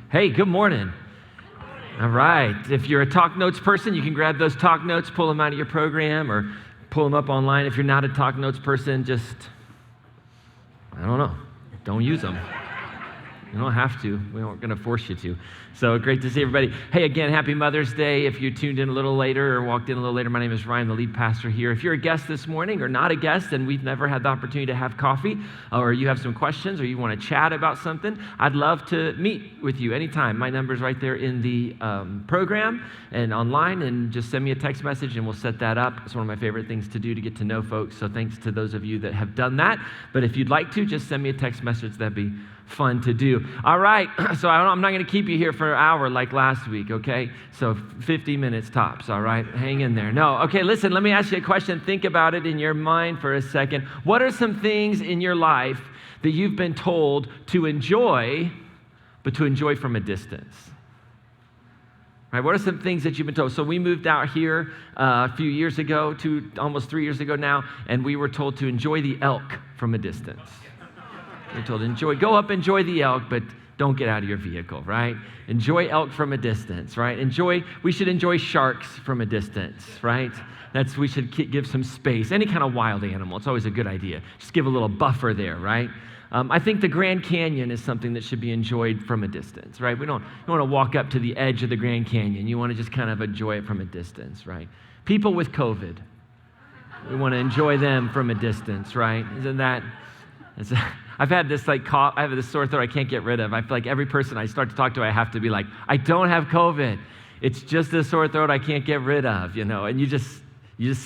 Hey, good morning. All right. If you're a Talk Notes person, you can grab those Talk Notes, pull them out of your program, or pull them up online. If you're not a Talk Notes person, just, I don't know, don't use them. You don't have to. We aren't going to force you to. So great to see everybody. Hey, again, happy Mother's Day. If you tuned in a little later or walked in a little later, my name is Ryan, the lead pastor here. If you're a guest this morning or not a guest and we've never had the opportunity to have coffee, or you have some questions or you want to chat about something, I'd love to meet with you anytime. My number's right there in the program and online, and just send me a text message and we'll set that up. It's one of my favorite things to do to get to know folks, so thanks to those of you that have done that. But if you'd like to, just send me a text message. That'd be fun to do. All right, so I'm not going to keep you here for an hour like last week, okay? So 50 minutes tops, all right? Hang in there. No, okay, listen, let me ask you a question. Think about it in your mind for a second. What are some things in your life that you've been told to enjoy, but to enjoy from a distance? Right, what are some things that you've been told? So we moved out here a few years ago, almost 3 years ago now, and we were told to enjoy the elk from a distance. We're told, go up, enjoy the elk, but don't get out of your vehicle, right? Enjoy elk from a distance, right? We should enjoy sharks from a distance, right? We should give some space. Any kind of wild animal, it's always a good idea. Just give a little buffer there, right? I think the Grand Canyon is something that should be enjoyed from a distance, right? You don't want to walk up to the edge of the Grand Canyon. You want to just kind of enjoy it from a distance, right? People with COVID, we want to enjoy them from a distance, right? I've had this cough, I have this sore throat I can't get rid of. I feel like every person I start to talk to, I have to be like, I don't have COVID. It's just a sore throat I can't get rid of, and you just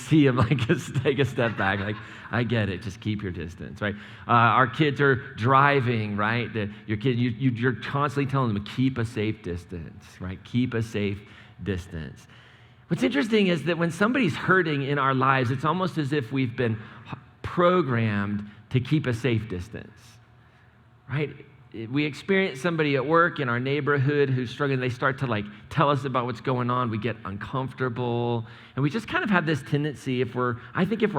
see them just take a step back, like, I get it, just keep your distance, right? Our kids are driving, right? Your kid, you're constantly telling them to keep a safe distance, right? Keep a safe distance. What's interesting is that when somebody's hurting in our lives, it's almost as if we've been programmed to keep a safe distance, right? We experience somebody at work in our neighborhood who's struggling. They start to tell us about what's going on. We get uncomfortable. And we just kind of have this tendency, if we're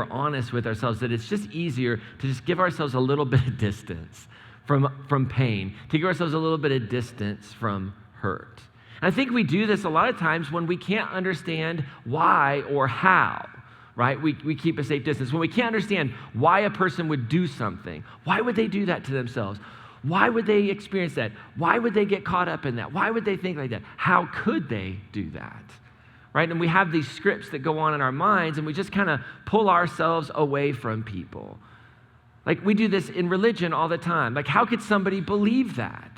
honest with ourselves, that it's just easier to just give ourselves a little bit of distance from pain, to give ourselves a little bit of distance from hurt. And I think we do this a lot of times when we can't understand why or how. Right? We keep a safe distance. When we can't understand why a person would do something, why would they do that to themselves? Why would they experience that? Why would they get caught up in that? Why would they think like that? How could they do that? Right? And we have these scripts that go on in our minds, and we just kind of pull ourselves away from people. We do this in religion all the time. How could somebody believe that?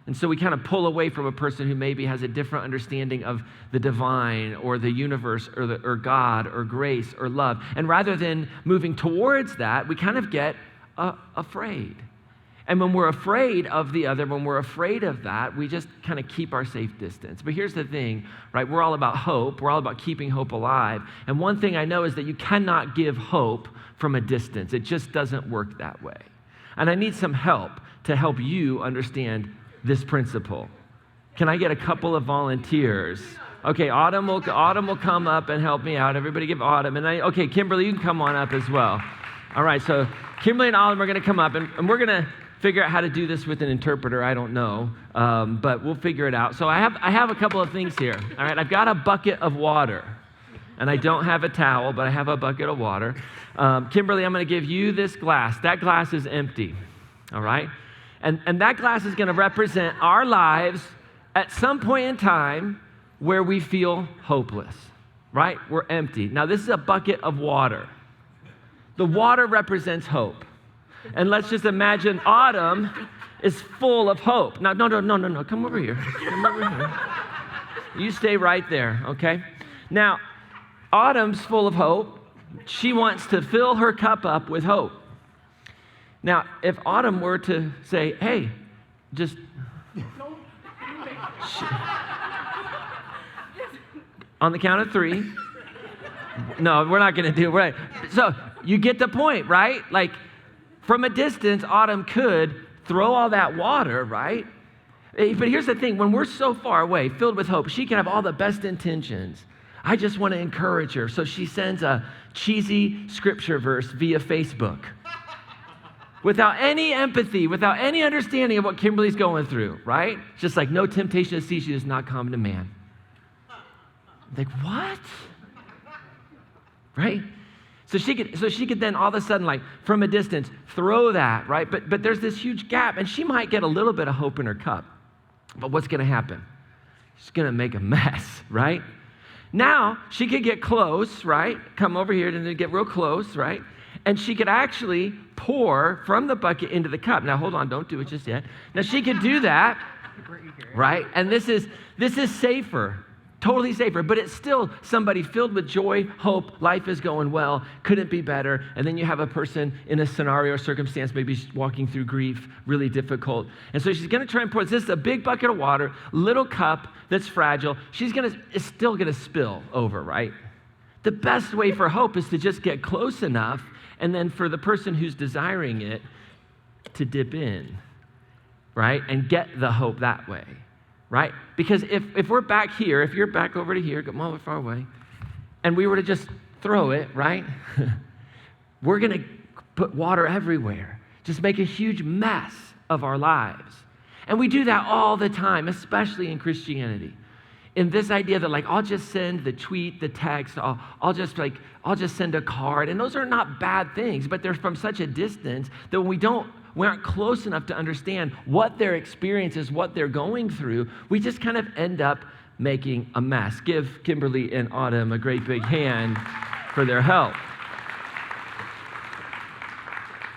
And so we kind of pull away from a person who maybe has a different understanding of the divine or the universe or God or grace or love. And rather than moving towards that, we kind of get afraid. And when we're afraid of the other, when we're afraid of that, we just kind of keep our safe distance. But here's the thing, right? We're all about hope. We're all about keeping hope alive. And one thing I know is that you cannot give hope from a distance. It just doesn't work that way. And I need some help to help you understand this principle. Can I get a couple of volunteers? Okay, Autumn will come up and help me out. Everybody give Autumn. Okay, Kimberly, you can come on up as well. All right, so Kimberly and Autumn are going to come up, and we're going to figure out how to do this with an interpreter. I don't know, but we'll figure it out. So I have a couple of things here. All right, I've got a bucket of water, and I don't have a towel, but I have a bucket of water. Kimberly, I'm going to give you this glass. That glass is empty, all right? And that glass is going to represent our lives at some point in time where we feel hopeless, right? We're empty. Now, this is a bucket of water. The water represents hope. And let's just imagine Autumn is full of hope. Now, no. Come over here. Come over here. You stay right there, okay? Now, Autumn's full of hope. She wants to fill her cup up with hope. Now, if Autumn were to say, hey, just... on the count of 3. No, we're not going to do it. Right. So you get the point, right? From a distance, Autumn could throw all that water, right? But here's the thing. When we're so far away, filled with hope, she can have all the best intentions. I just want to encourage her. So she sends a cheesy scripture verse via Facebook. without any empathy, without any understanding of what Kimberly's going through, right? Just like, no temptation to see she is not common to man. Like, what? Right? So she could then all of a sudden, like from a distance, throw that, right? But there's this huge gap, and she might get a little bit of hope in her cup. But what's going to happen? She's going to make a mess, right? Now, she could get close, right? Come over here and then get real close, right? And she could actually pour from the bucket into the cup. Now, hold on, don't do it just yet. Now, she could do that, right? And this is safer. Totally safer, but it's still somebody filled with joy, hope, life is going well, couldn't be better. And then you have a person in a scenario or circumstance, maybe walking through grief, really difficult. And so she's going to try and pour. This is a big bucket of water, little cup that's fragile. It's still going to spill over, right? The best way for hope is to just get close enough, and then for the person who's desiring it to dip in, right? And get the hope that way. Right? Because if we're back here, if you're back over to here, come on, we're far away, and we were to just throw it, right? We're going to put water everywhere, just make a huge mess of our lives. And we do that all the time, especially in Christianity. In this idea that, like, I'll just send the tweet, the text, I'll just send a card. And those are not bad things, but they're from such a distance that when we aren't close enough to understand what their experience is, what they're going through, we just kind of end up making a mess. Give Kimberly and Autumn a great big hand for their help.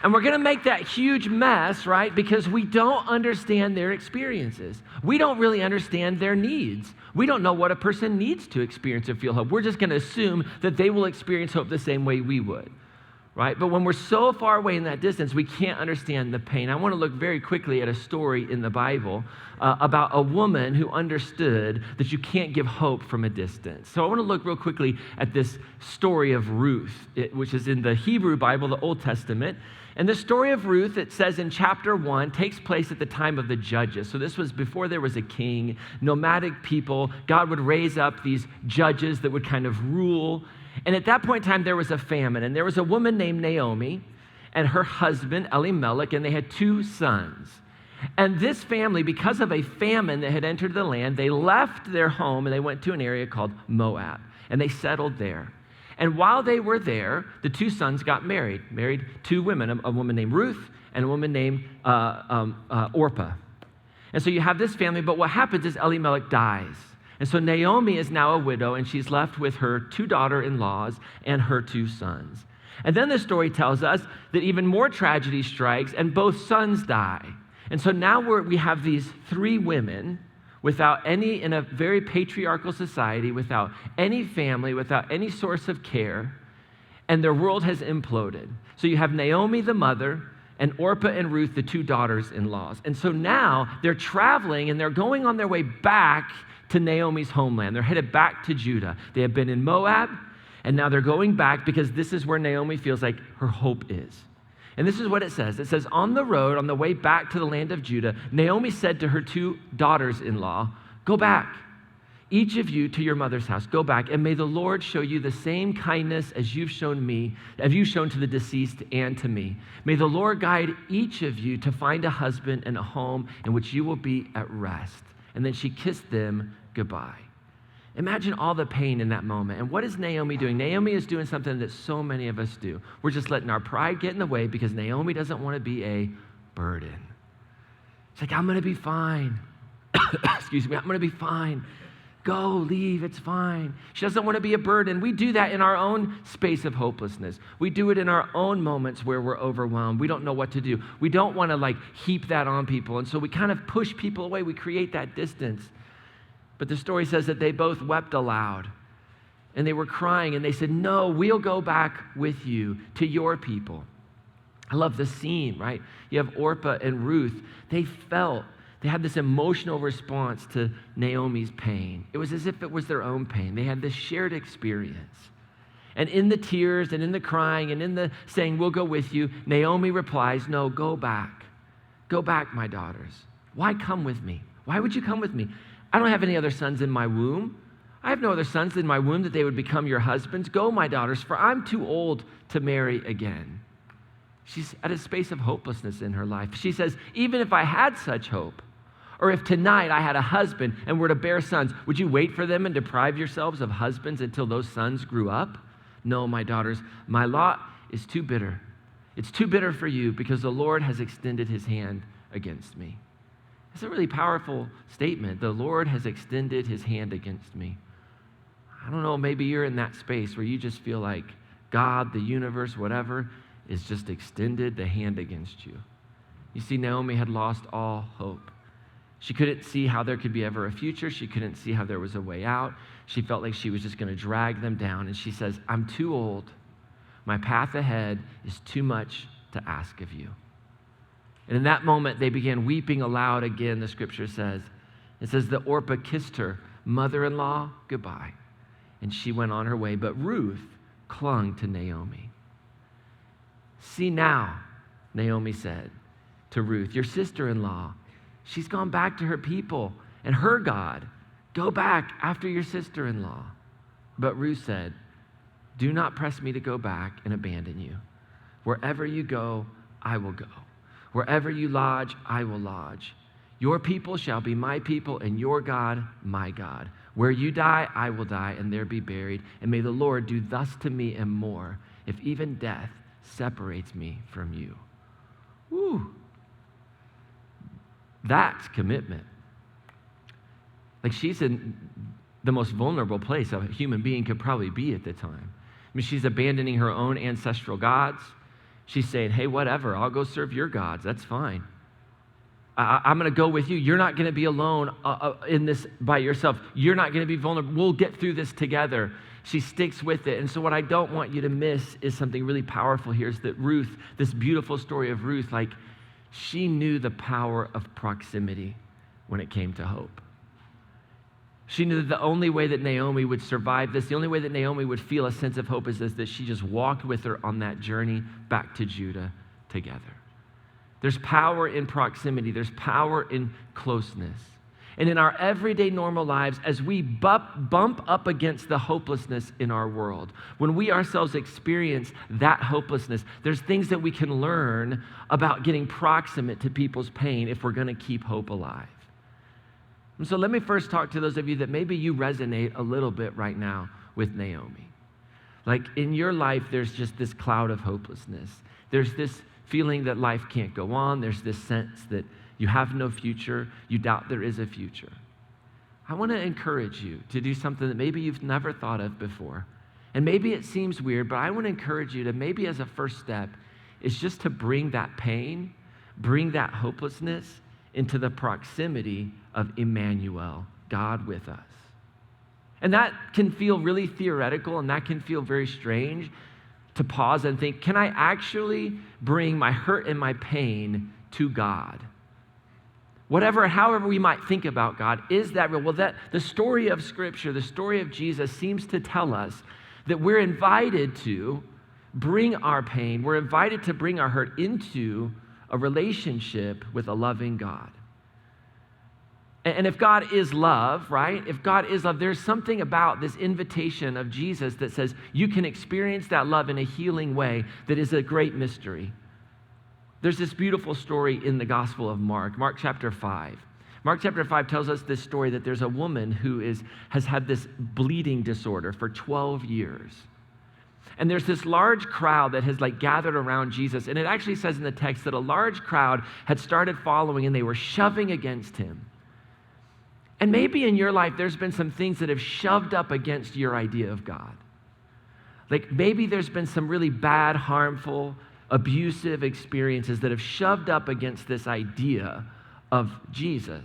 And we're going to make that huge mess, right? Because we don't understand their experiences. We don't really understand their needs. We don't know what a person needs to experience or feel hope. We're just going to assume that they will experience hope the same way we would, right? But when we're so far away in that distance, we can't understand the pain. I want to look very quickly at a story in the Bible about a woman who understood that you can't give hope from a distance. So I want to look real quickly at this story of Ruth, which is in the Hebrew Bible, the Old Testament. And the story of Ruth, it says in chapter 1, takes place at the time of the judges. So this was before there was a king, nomadic people. God would raise up these judges that would kind of rule. And at that point in time, there was a famine. And there was a woman named Naomi and her husband, Elimelech, and they had 2 sons. And this family, because of a famine that had entered the land, they left their home and they went to an area called Moab. And they settled there. And while they were there, the 2 sons got married 2 women, a woman named Ruth and a woman named Orpah. And so you have this family, but what happens is Elimelech dies. And so Naomi is now a widow, and she's left with her 2 daughter-in-laws and her 2 sons. And then the story tells us that even more tragedy strikes, and both sons die. And so now we have these 3 women in a very patriarchal society, without any family, without any source of care, and their world has imploded. So you have Naomi, the mother, and Orpah and Ruth, the 2 daughters-in-laws. And so now they're traveling, and they're going on their way back to Naomi's homeland. They're headed back to Judah. They have been in Moab, and now they're going back because this is where Naomi feels like her hope is. And this is what it says. It says, on the road, on the way back to the land of Judah, Naomi said to her 2 daughters-in-law, go back, each of you to your mother's house. Go back, and may the Lord show you the same kindness as you've shown me, as you've shown to the deceased and to me. May the Lord guide each of you to find a husband and a home in which you will be at rest. And then she kissed them goodbye. Imagine all the pain in that moment. And what is Naomi doing? Naomi is doing something that so many of us do. We're just letting our pride get in the way because Naomi doesn't want to be a burden. She's like, I'm going to be fine. Excuse me, I'm going to be fine. Go, leave, it's fine. She doesn't want to be a burden. We do that in our own space of hopelessness. We do it in our own moments where we're overwhelmed. We don't know what to do. We don't want to heap that on people. And so we kind of push people away. We create that distance. But the story says that they both wept aloud and they were crying and they said, no, we'll go back with you to your people. I love the scene, right? You have Orpah and Ruth. They had this emotional response to Naomi's pain. It was as if it was their own pain. They had this shared experience. And in the tears and in the crying and in the saying, we'll go with you, Naomi replies, no, go back. Go back, my daughters. Why come with me? Why would you come with me? I don't have any other sons in my womb. I have no other sons in my womb that they would become your husbands. Go, my daughters, for I'm too old to marry again. She's at a space of hopelessness in her life. She says, even if I had such hope, or if tonight I had a husband and were to bear sons, would you wait for them and deprive yourselves of husbands until those sons grew up? No, my daughters, my lot is too bitter. It's too bitter for you because the Lord has extended his hand against me. It's a really powerful statement. The Lord has extended his hand against me. I don't know, maybe you're in that space where you just feel like God, the universe, whatever, is just extended the hand against you. You see, Naomi had lost all hope. She couldn't see how there could be ever a future. She couldn't see how there was a way out. She felt like she was just going to drag them down. And she says, I'm too old. My path ahead is too much to ask of you. And in that moment, they began weeping aloud again, the scripture says. It says that Orpah kissed her mother-in-law goodbye, and she went on her way. But Ruth clung to Naomi. See now, Naomi said to Ruth, your sister-in-law, she's gone back to her people and her God. Go back after your sister-in-law. But Ruth said, do not press me to go back and abandon you. Wherever you go, I will go. Wherever you lodge, I will lodge. Your people shall be my people, and your God, my God. Where you die, I will die, and there be buried. And may the Lord do thus to me and more, if even death separates me from you. Woo. That's commitment. Like, she's in the most vulnerable place a human being could probably be at the time. I mean, she's abandoning her own ancestral gods. She's saying, hey, whatever, I'll go serve your gods. That's fine. I'm going to go with you. You're not going to be alone in this by yourself. You're not going to be vulnerable. We'll get through this together. She sticks with it. And so what I don't want you to miss is something really powerful here, is that Ruth, this beautiful story of Ruth, like, she knew the power of proximity when it came to hope. She knew that the only way that Naomi would survive this, the only way that Naomi would feel a sense of hope is that she just walked with her on that journey back to Judah together. There's power in proximity. There's power in closeness. And in our everyday normal lives, as we bump up against the hopelessness in our world, when we ourselves experience that hopelessness, there's things that we can learn about getting proximate to people's pain if we're going to keep hope alive. And so let me first talk to those of you that maybe you resonate a little bit right now with Naomi. Like, in your life, there's just this cloud of hopelessness. There's this feeling that life can't go on. There's this sense that you have no future. You doubt there is a future. I want to encourage you to do something that maybe you've never thought of before. And maybe it seems weird, but I want to encourage you to, maybe as a first step, is just to bring that pain, bring that hopelessness into the proximity of Emmanuel, God with us. And that can feel really theoretical, and that can feel very strange to pause and think, can I actually bring my hurt and my pain to God? However we might think about God, is that real? Well, that the story of Scripture, the story of Jesus seems to tell us that we're invited to bring our pain, we're invited to bring our hurt into a relationship with a loving God. And if God is love, right? If God is love, there's something about this invitation of Jesus that says you can experience that love in a healing way that is a great mystery. There's this beautiful story in the Gospel of Mark, Mark chapter 5. Mark chapter 5 tells us this story that there's a woman who has had this bleeding disorder for 12 years. And there's this large crowd that has gathered around Jesus. And it actually says in the text that a large crowd had started following and they were shoving against him. And maybe in your life, there's been some things that have shoved up against your idea of God. Like, maybe there's been some really bad, harmful, abusive experiences that have shoved up against this idea of Jesus.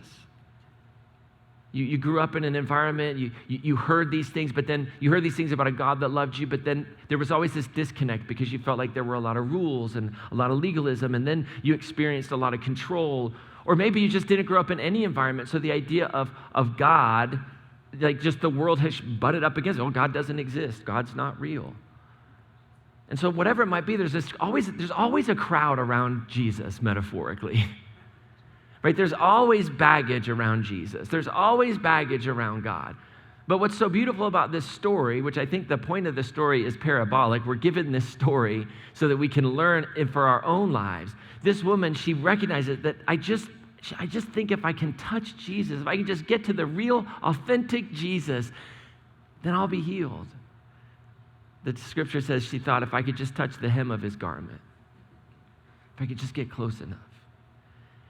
You grew up in an environment, you heard these things, but then you heard these things about a God that loved you, but then there was always this disconnect because you felt like there were a lot of rules and a lot of legalism, and then you experienced a lot of control. Or maybe you just didn't grow up in any environment, so the idea of God, like, just the world has butted up against it. Oh, God doesn't exist. God's not real. And so whatever it might be, there's always a crowd around Jesus, metaphorically. Right? There's always baggage around Jesus. There's always baggage around God. But what's so beautiful about this story, which I think the point of the story is parabolic, we're given this story so that we can learn it for our own lives. This woman, she recognizes that I just think if I can touch Jesus, if I can just get to the real, authentic Jesus, then I'll be healed. The scripture says she thought, if I could just touch the hem of his garment, if I could just get close enough.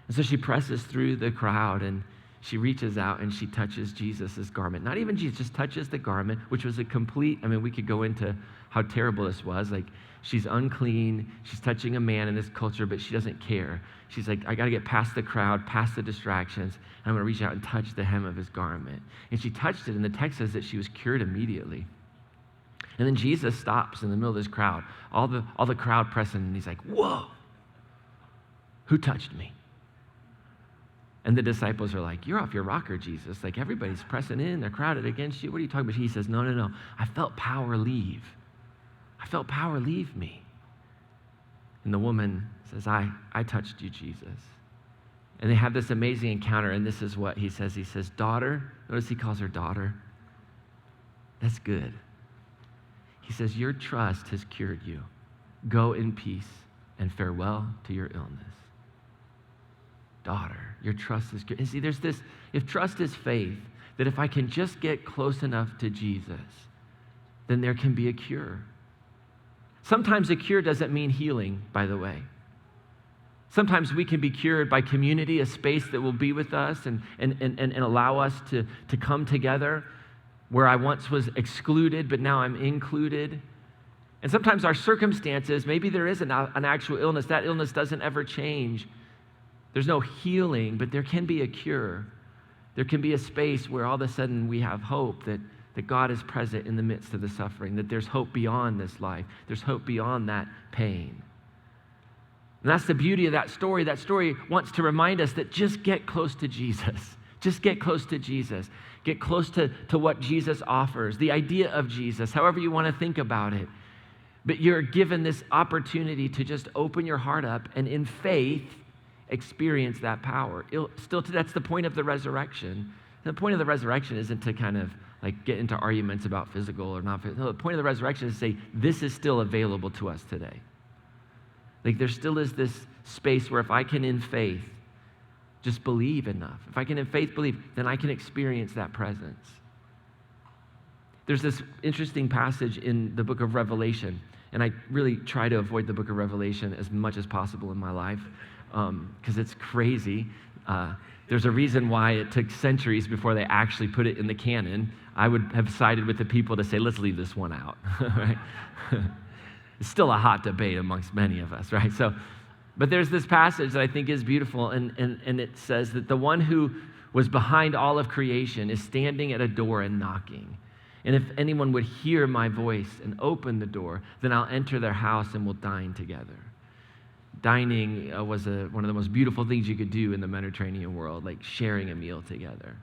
And so she presses through the crowd and she reaches out and she touches Jesus' garment. Not even Jesus, just touches the garment, which was a complete, we could go into how terrible this was. Like, she's unclean, she's touching a man in this culture, but she doesn't care. She's like, I got to get past the crowd, past the distractions, and I'm going to reach out and touch the hem of his garment. And she touched it, and the text says that she was cured immediately. And then Jesus stops in the middle of this crowd, all the crowd pressing, and he's like, whoa, who touched me? And the disciples are like, you're off your rocker, Jesus. Like, everybody's pressing in, they're crowded against you. What are you talking about? He says, no. I felt power leave. I felt power leave me. And the woman says, I touched you, Jesus. And they have this amazing encounter, and this is what he says. He says, daughter. Notice he calls her daughter. That's good. He says, your trust has cured you. Go in peace and farewell to your illness. Daughter, your trust is cured. And see, there's this, if trust is faith, that if I can just get close enough to Jesus, then there can be a cure. Sometimes a cure doesn't mean healing, by the way. Sometimes we can be cured by community, a space that will be with us and allow us to come together where I once was excluded, but now I'm included. And sometimes our circumstances, maybe there is an actual illness. That illness doesn't ever change. There's no healing, but there can be a cure. There can be a space where all of a sudden we have hope that God is present in the midst of the suffering, that there's hope beyond this life. There's hope beyond that pain. And that's the beauty of that story. That story wants to remind us that just get close to Jesus. Just get close to Jesus. Get close to what Jesus offers, the idea of Jesus, however you want to think about it. But you're given this opportunity to just open your heart up and in faith experience that power. That's the point of the resurrection. The point of the resurrection isn't to kind of like get into arguments about physical or not physical. No, the point of the resurrection is to say, this is still available to us today. Like, there still is this space where if I can in faith just believe enough, if I can in faith believe, then I can experience that presence. There's this interesting passage in the book of Revelation, and I really try to avoid the book of Revelation as much as possible in my life because it's crazy. There's a reason why it took centuries before they actually put it in the canon. I would have sided with the people to say, let's leave this one out, right? It's still a hot debate amongst many of us, right? But there's this passage that I think is beautiful, and it says that the one who was behind all of creation is standing at a door and knocking. And if anyone would hear my voice and open the door, then I'll enter their house and we'll dine together. Dining was one of the most beautiful things you could do in the Mediterranean world, like sharing a meal together.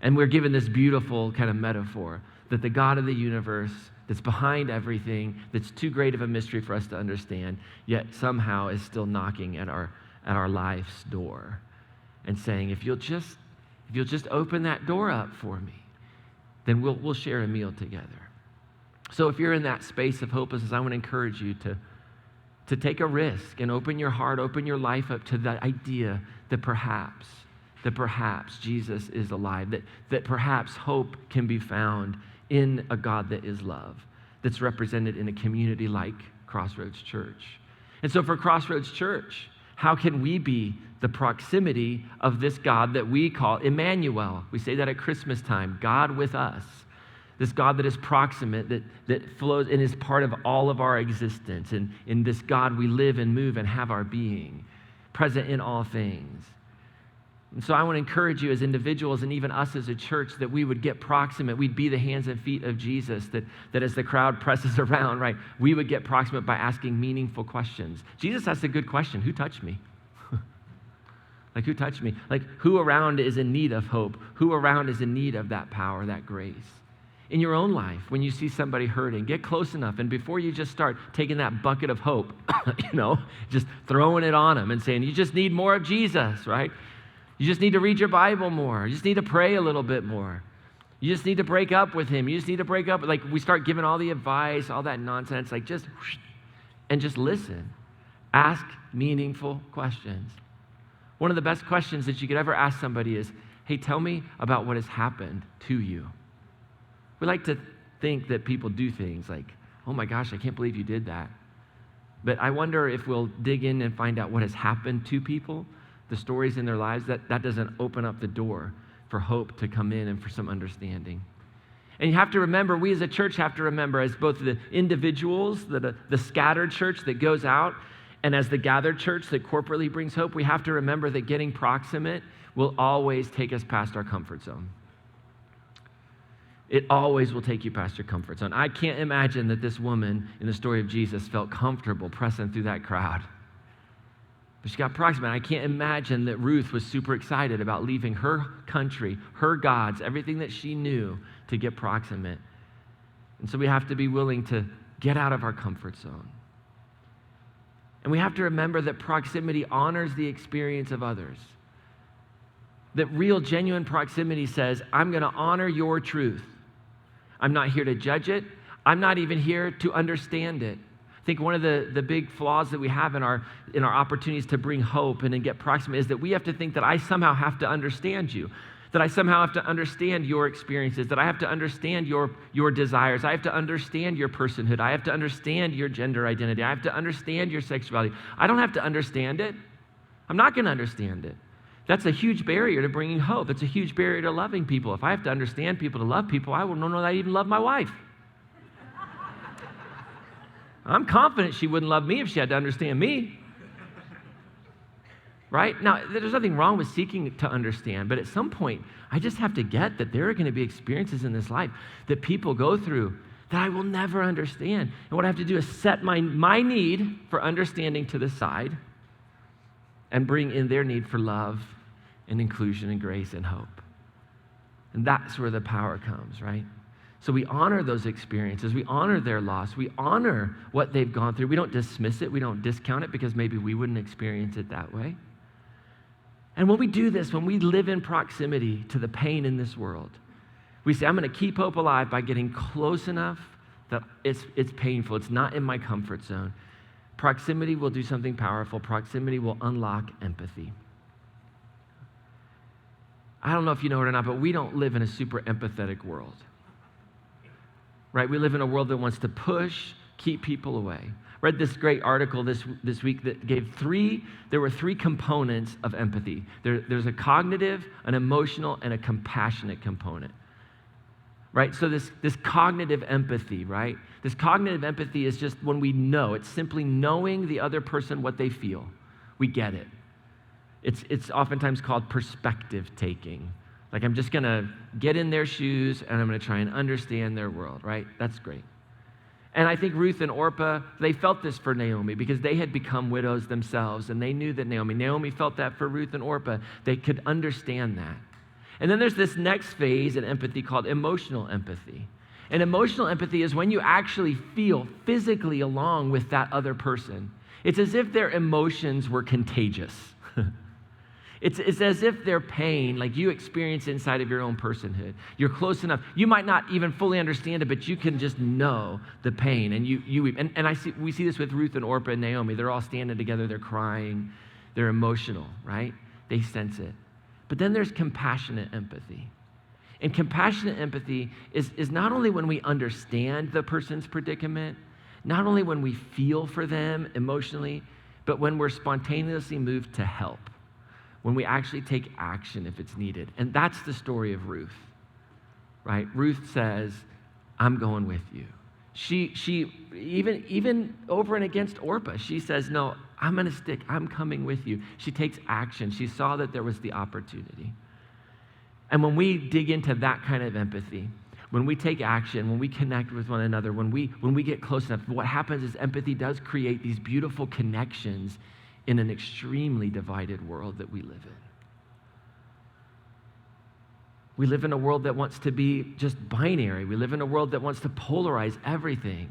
And we're given this beautiful kind of metaphor that the God of the universe that's behind everything, that's too great of a mystery for us to understand, yet somehow is still knocking at our life's door and saying, if you'll just open that door up for me, then we'll share a meal together. So if you're in that space of hopelessness, I want to encourage you to take a risk and open your heart, open your life up to that idea that perhaps Jesus is alive, that perhaps hope can be found in a God that is love, that's represented in a community like Crossroads Church. And so for Crossroads Church, how can we be the proximity of this God that we call Emmanuel? We say that at Christmas time, God with us. This God that is proximate, that flows and is part of all of our existence. And in this God we live and move and have our being, present in all things. And so I want to encourage you as individuals and even us as a church that we would get proximate. We'd be the hands and feet of Jesus, that as the crowd presses around, right, we would get proximate by asking meaningful questions. Jesus asked a good question. Who touched me? Like, who touched me? Like, who around is in need of hope? Who around is in need of that power, that grace? In your own life, when you see somebody hurting, get close enough. And before you just start taking that bucket of hope, just throwing it on them and saying, you just need more of Jesus, right? You just need to read your Bible more. You just need to pray a little bit more. You just need to break up with him. You just need to break up. Like we start giving all the advice, all that nonsense, like just listen. Ask meaningful questions. One of the best questions that you could ever ask somebody is, hey, tell me about what has happened to you. We like to think that people do things like, oh my gosh, I can't believe you did that. But I wonder if we'll dig in and find out what has happened to people, the stories in their lives, that doesn't open up the door for hope to come in and for some understanding. And you have to remember, we as a church have to remember, as both the individuals, the scattered church that goes out, and as the gathered church that corporately brings hope, we have to remember that getting proximate will always take us past our comfort zone. It always will take you past your comfort zone. I can't imagine that this woman in the story of Jesus felt comfortable pressing through that crowd. But she got proximate. I can't imagine that Ruth was super excited about leaving her country, her gods, everything that she knew to get proximate. And so we have to be willing to get out of our comfort zone. And we have to remember that proximity honors the experience of others. That real, genuine proximity says, I'm going to honor your truth. I'm not here to judge it. I'm not even here to understand it. I think one of the big flaws that we have in our opportunities to bring hope and then get proximate is that we have to think that I somehow have to understand you, that I somehow have to understand your experiences, that I have to understand your desires, I have to understand your personhood, I have to understand your gender identity, I have to understand your sexuality. I don't have to understand it. I'm not going to understand it. That's a huge barrier to bringing hope. It's a huge barrier to loving people. If I have to understand people to love people, I wouldn't know that I even love my wife. I'm confident she wouldn't love me if she had to understand me. Right? Now, there's nothing wrong with seeking to understand, but at some point, I just have to get that there are going to be experiences in this life that people go through that I will never understand. And what I have to do is set my need for understanding to the side and bring in their need for love and inclusion and grace and hope. And that's where the power comes, right? So we honor those experiences. We honor their loss. We honor what they've gone through. We don't dismiss it. We don't discount it because maybe we wouldn't experience it that way. And when we do this, when we live in proximity to the pain in this world, we say, I'm going to keep hope alive by getting close enough that it's painful. It's not in my comfort zone. Proximity will do something powerful. Proximity will unlock empathy. I don't know if you know it or not, but we don't live in a super empathetic world. Right? We live in a world that wants to push, keep people away. Read this great article this week that gave there were three components of empathy. There's a cognitive, an emotional, and a compassionate component. Right? So this cognitive empathy, right? This cognitive empathy is just when we know. It's simply knowing the other person, what they feel. We get it. It's oftentimes called perspective taking. Like I'm just going to get in their shoes and I'm going to try and understand their world, right? That's great. And I think Ruth and Orpah, they felt this for Naomi because they had become widows themselves and they knew that Naomi felt that for Ruth and Orpah. They could understand that. And then there's this next phase in empathy called emotional empathy. And emotional empathy is when you actually feel physically along with that other person. It's as if their emotions were contagious. It's as if their pain, like you experience inside of your own personhood. You're close enough. You might not even fully understand it, but you can just know the pain. And you weep. And we see this with Ruth and Orpah and Naomi. They're all standing together. They're crying. They're emotional, right? They sense it. But then there's compassionate empathy. And compassionate empathy is not only when we understand the person's predicament, not only when we feel for them emotionally, but when we're spontaneously moved to help. When we actually take action if it's needed. And that's the story of Ruth, right? Ruth says, I'm going with you. She even over and against Orpah, she says, no, I'm going to stick. I'm coming with you. She takes action. She saw that there was the opportunity. And when we dig into that kind of empathy, when we take action, when we connect with one another, when we get close enough, what happens is empathy does create these beautiful connections in an extremely divided world that we live in. We live in a world that wants to be just binary. We live in a world that wants to polarize everything.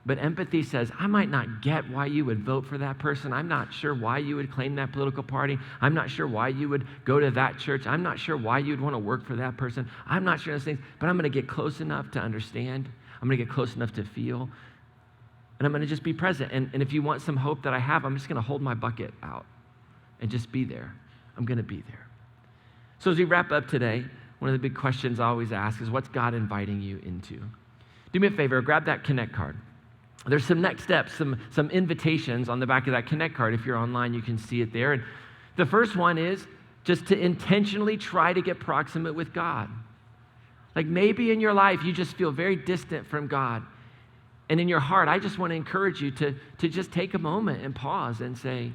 But empathy says, I might not get why you would vote for that person. I'm not sure why you would claim that political party. I'm not sure why you would go to that church. I'm not sure why you'd want to work for that person. I'm not sure those things, but I'm going to get close enough to understand. I'm going to get close enough to feel. And I'm going to just be present. And if you want some hope that I have, I'm just going to hold my bucket out and just be there. I'm going to be there. So as we wrap up today, one of the big questions I always ask is, what's God inviting you into? Do me a favor, grab that Connect card. There's some next steps, some invitations on the back of that Connect card. If you're online, you can see it there. And the first one is just to intentionally try to get proximate with God. Like maybe in your life, you just feel very distant from God. And in your heart, I just want to encourage you to just take a moment and pause and say,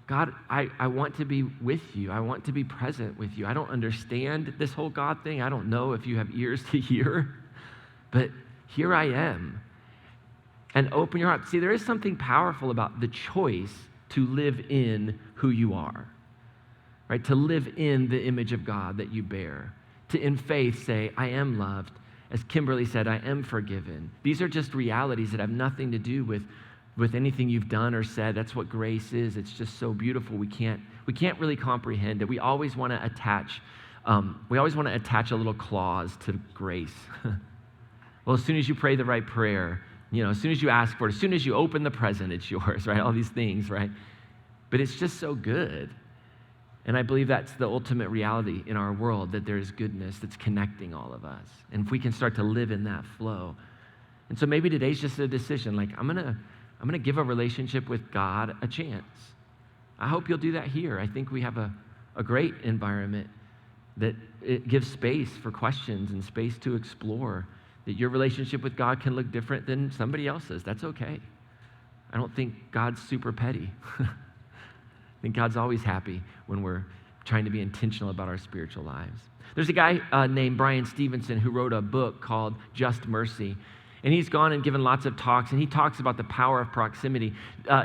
God, I want to be with you. I want to be present with you. I don't understand this whole God thing. I don't know if you have ears to hear, but here I am. And open your heart. See, there is something powerful about the choice to live in who you are, right? To live in the image of God that you bear. To, in faith, say, I am loved. As Kimberly said, I am forgiven. These are just realities that have nothing to do with anything you've done or said. That's what grace is. It's just so beautiful. We can't really comprehend it. We always want to attach a little clause to grace. Well, as soon as you pray the right prayer, as soon as you ask for it, as soon as you open the present, it's yours, right? All these things, right? But it's just so good. And I believe that's the ultimate reality in our world, that there is goodness that's connecting all of us. And if we can start to live in that flow. And so maybe today's just a decision, like I'm gonna give a relationship with God a chance. I hope you'll do that here. I think we have a great environment that it gives space for questions and space to explore. That your relationship with God can look different than somebody else's. That's okay. I don't think God's super petty. I think God's always happy when we're trying to be intentional about our spiritual lives. There's a guy named Brian Stevenson who wrote a book called Just Mercy. And he's gone and given lots of talks, and he talks about the power of proximity.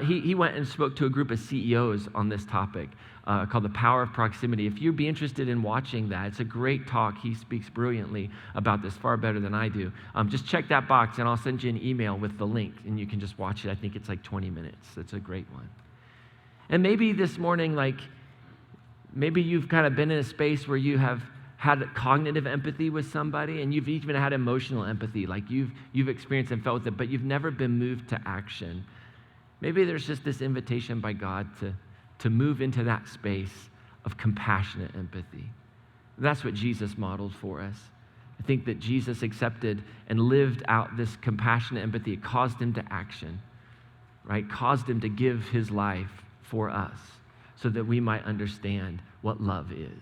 He went and spoke to a group of CEOs on this topic called The Power of Proximity. If you'd be interested in watching that, it's a great talk. He speaks brilliantly about this, far better than I do. Just check that box, and I'll send you an email with the link, and you can just watch it. I think it's like 20 minutes. It's a great one. And maybe this morning, maybe you've kind of been in a space where you have had cognitive empathy with somebody, and you've even had emotional empathy, like you've experienced and felt it, but you've never been moved to action. Maybe there's just this invitation by God to move into that space of compassionate empathy. That's what Jesus modeled for us. I think that Jesus accepted and lived out this compassionate empathy. It caused him to action, right? Caused him to give his life for us so that we might understand what love is,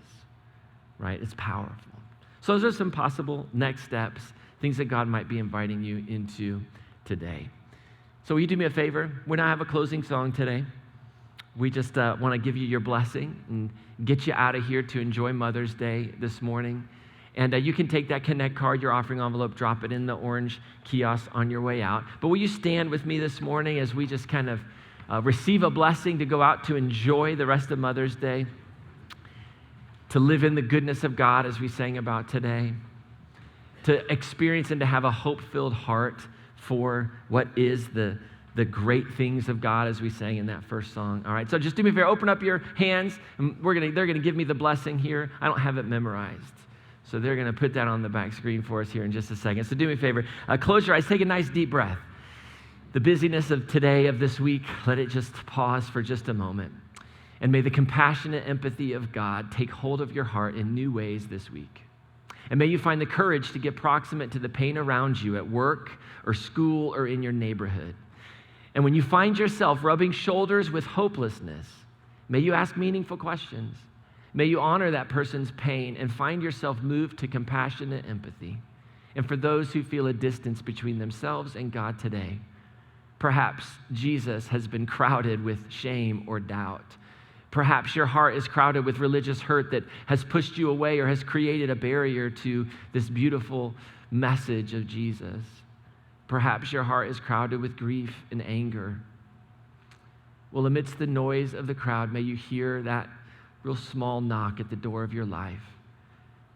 right? It's powerful. So those are some possible next steps, things that God might be inviting you into today. So will you do me a favor? We're not have a closing song today. We just want to give you your blessing and get you out of here to enjoy Mother's Day this morning. And you can take that Connect card, your offering envelope, drop it in the orange kiosk on your way out. But will you stand with me this morning as we just kind of receive a blessing to go out to enjoy the rest of Mother's Day, to live in the goodness of God as we sang about today, to experience and to have a hope-filled heart for what is the great things of God as we sang in that first song. All right, so just do me a favor, open up your hands, and they're gonna give me the blessing here. I don't have it memorized, so they're gonna put that on the back screen for us here in just a second. So do me a favor, close your eyes, take a nice deep breath. The busyness of today, of this week, let it just pause for just a moment. And may the compassionate empathy of God take hold of your heart in new ways this week. And may you find the courage to get proximate to the pain around you at work or school or in your neighborhood. And when you find yourself rubbing shoulders with hopelessness, may you ask meaningful questions. May you honor that person's pain and find yourself moved to compassionate empathy. And for those who feel a distance between themselves and God today, perhaps Jesus has been crowded with shame or doubt. Perhaps your heart is crowded with religious hurt that has pushed you away or has created a barrier to this beautiful message of Jesus. Perhaps your heart is crowded with grief and anger. Well, amidst the noise of the crowd, may you hear that real small knock at the door of your life.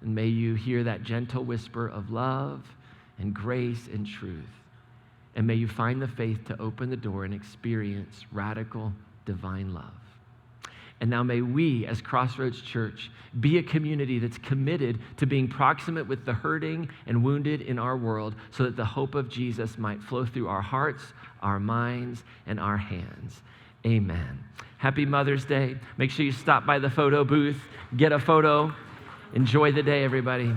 And may you hear that gentle whisper of love and grace and truth. And may you find the faith to open the door and experience radical divine love. And now may we, as Crossroads Church, be a community that's committed to being proximate with the hurting and wounded in our world so that the hope of Jesus might flow through our hearts, our minds, and our hands. Amen. Happy Mother's Day. Make sure you stop by the photo booth, get a photo. Enjoy the day, everybody.